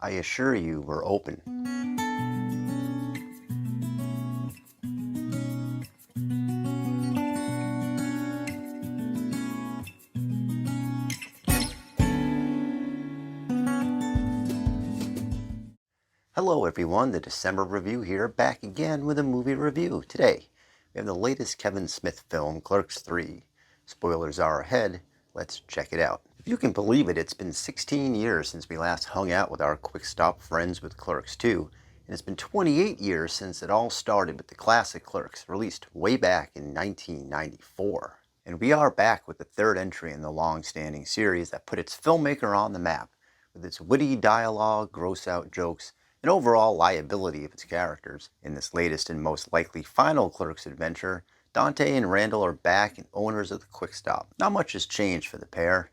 I assure you we're open. Hello everyone, the December review here, back again with a movie review. Today, we have the latest Kevin Smith film, Clerks 3. Spoilers are ahead, let's check it out. If you can believe it, it's been 16 years since we last hung out with our quick stop friends with Clerks 2, and it's been 28 years since it all started with the classic Clerks, released way back in 1994. And we are back with the third entry in the long-standing series that put its filmmaker on the map, with its witty dialogue, gross-out jokes, and overall liability of its characters. In this latest and most likely final Clerks adventure, Dante and Randall are back and owners of the Quick Stop. Not much has changed for the pair.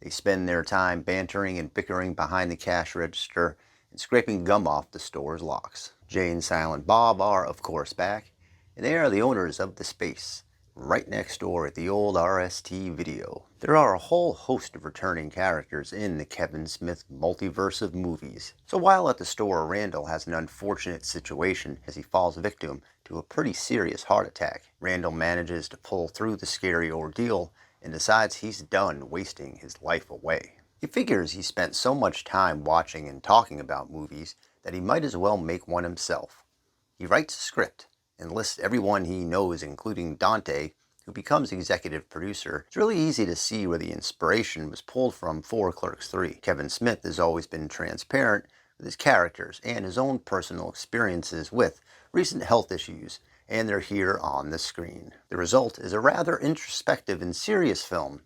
They spend their time bantering and bickering behind the cash register and scraping gum off the store's locks. Jay and Silent Bob are, of course, back, and they are the owners of the space, right next door at the old RST Video. There are a whole host of returning characters in the Kevin Smith multiverse of movies. So while at the store, Randall has an unfortunate situation as he falls victim to a pretty serious heart attack. Randall manages to pull through the scary ordeal and decides he's done wasting his life away. He figures he spent so much time watching and talking about movies that he might as well make one himself. He writes a script and lists everyone he knows, including Dante, who becomes executive producer. It's really easy to see where the inspiration was pulled from for Clerks 3. Kevin Smith has always been transparent with his characters and his own personal experiences with recent health issues, and they're here on the screen. The result is a rather introspective and serious film.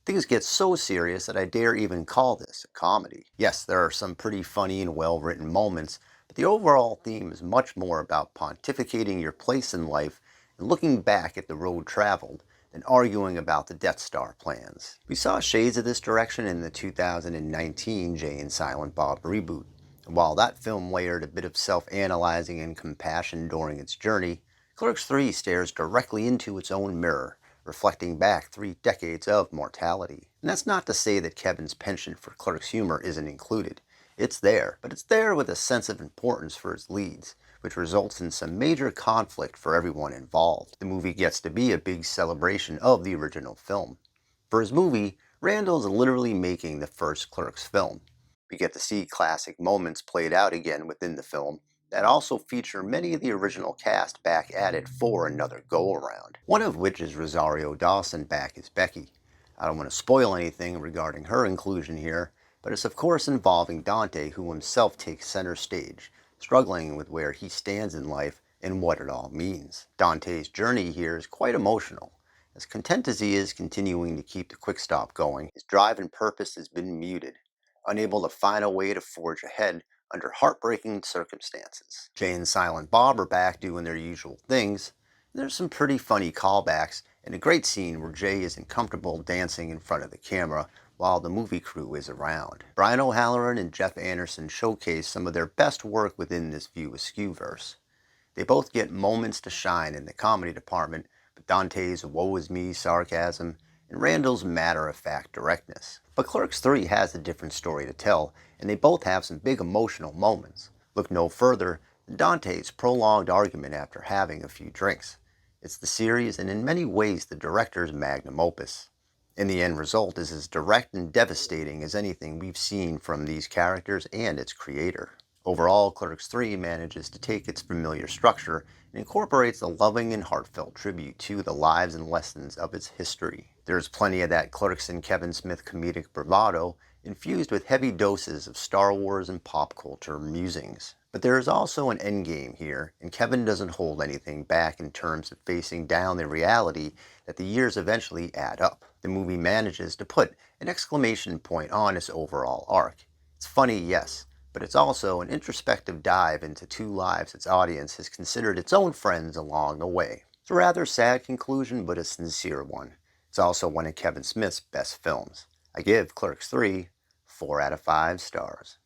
Things get so serious that I dare even call this a comedy. Yes, there are some pretty funny and well-written moments, but the overall theme is much more about pontificating your place in life and looking back at the road traveled than arguing about the Death Star plans. We saw shades of this direction in the 2019 Jay and Silent Bob reboot, and while that film layered a bit of self-analyzing and compassion during its journey, Clerks 3 stares directly into its own mirror, reflecting back 3 decades of mortality. And that's not to say that Kevin's penchant for Clerks humor isn't included. It's there, but it's there with a sense of importance for its leads, which results in some major conflict for everyone involved. The movie gets to be a big celebration of the original film. For his movie, Randall's literally making the first Clerks film. We get to see classic moments played out again within the film that also feature many of the original cast back at it for another go-around. One of which is Rosario Dawson back as Becky. I don't want to spoil anything regarding her inclusion here, but it's of course involving Dante, who himself takes center stage, struggling with where he stands in life and what it all means. Dante's journey here is quite emotional. As content as he is continuing to keep the Quick Stop going, his drive and purpose has been muted, unable to find a way to forge ahead under heartbreaking circumstances. Jay and Silent Bob are back doing their usual things. There's some pretty funny callbacks and a great scene where Jay isn't comfortable dancing in front of the camera while the movie crew is around. Brian O'Halloran and Jeff Anderson showcase some of their best work within this View Askew-verse. They both get moments to shine in the comedy department, with Dante's woe-is-me sarcasm and Randall's matter-of-fact directness. But Clerks 3 has a different story to tell, and they both have some big emotional moments. Look no further than Dante's prolonged argument after having a few drinks. It's the series, and in many ways the director's magnum opus. And the end result is as direct and devastating as anything we've seen from these characters and its creator. Overall, Clerks 3 manages to take its familiar structure and incorporates a loving and heartfelt tribute to the lives and lessons of its history. There's plenty of that Clerks and Kevin Smith comedic bravado, infused with heavy doses of Star Wars and pop culture musings. But there is also an endgame here, and Kevin doesn't hold anything back in terms of facing down the reality that the years eventually add up. The movie manages to put an exclamation point on its overall arc. It's funny, yes, but it's also an introspective dive into 2 lives its audience has considered its own friends along the way. It's a rather sad conclusion, but a sincere one. It's also one of Kevin Smith's best films. I give Clerks 3 4 out of 5 stars.